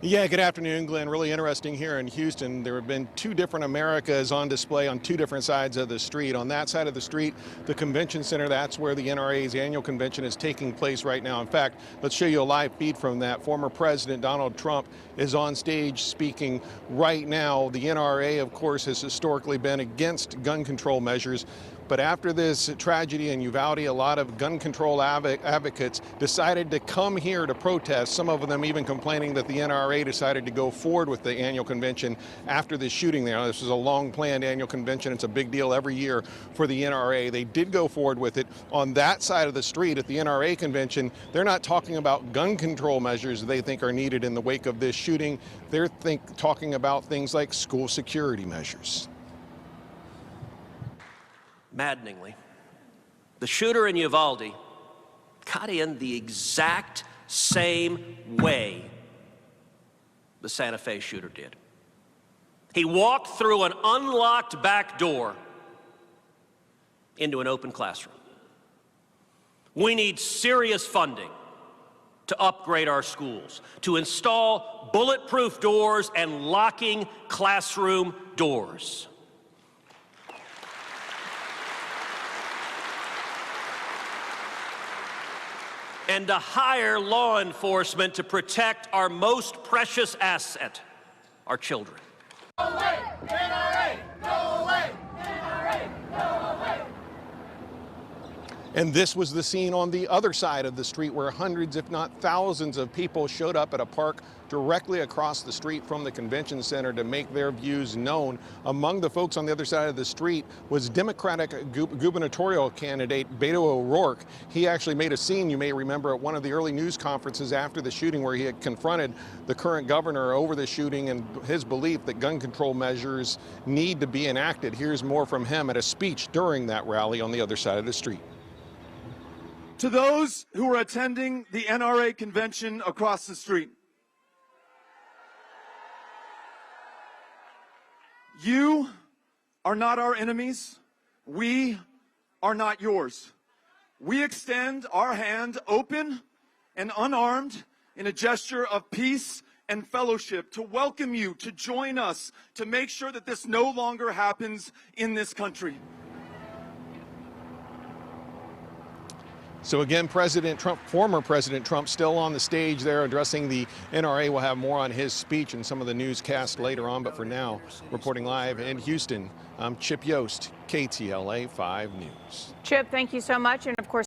Yeah, good afternoon, Glenn. Really interesting here in Houston. There have been two different Americas on display on two different sides of the street. On that side of the street, the convention center, that's where the NRA's annual convention is taking place right now. In fact, let's show you a live feed from that. Former President Donald Trump is on stage speaking right now. The NRA, of course, has historically been against gun control measures. But after this tragedy in Uvalde, a lot of gun control advocates decided to come here to protest, some of them even complaining that the NRA decided to go forward with the annual convention after the shooting there. Now, this was a long-planned annual convention. It's a big deal every year for the NRA. They did go forward with it. On that side of the street at the NRA convention, they're not talking about gun control measures they think are needed in the wake of this shooting. They're talking about things like school security measures. Maddeningly, the shooter in Uvalde got in the exact same way the Santa Fe shooter did. He walked through an unlocked back door into an open classroom. We need serious funding to upgrade our schools, to install bulletproof doors and locking classroom doors. And to hire law enforcement to protect our most precious asset, our children. Go away, NRA! Go away, NRA! Go away! And this was the scene on the other side of the street where hundreds, if not thousands, of people showed up at a park directly across the street from the convention center to make their views known. Among the folks on the other side of the street was Democratic gubernatorial candidate Beto O'Rourke. He actually made a scene, you may remember, at one of the early news conferences after the shooting where he had confronted the current governor over the shooting and his belief that gun control measures need to be enacted. Here's more from him at a speech during that rally on the other side of the street. To those who are attending the NRA convention across the street, you are not our enemies. We are not yours. We extend our hand open and unarmed in a gesture of peace and fellowship to welcome you to join us to make sure that this no longer happens in this country. So again, President Trump, former President Trump, still on the stage there addressing the NRA. We'll have more on his speech and some of the newscasts later on. But for now, reporting live in Houston, I'm Chip Yost, KTLA 5 News. Chip, thank you so much. And of course,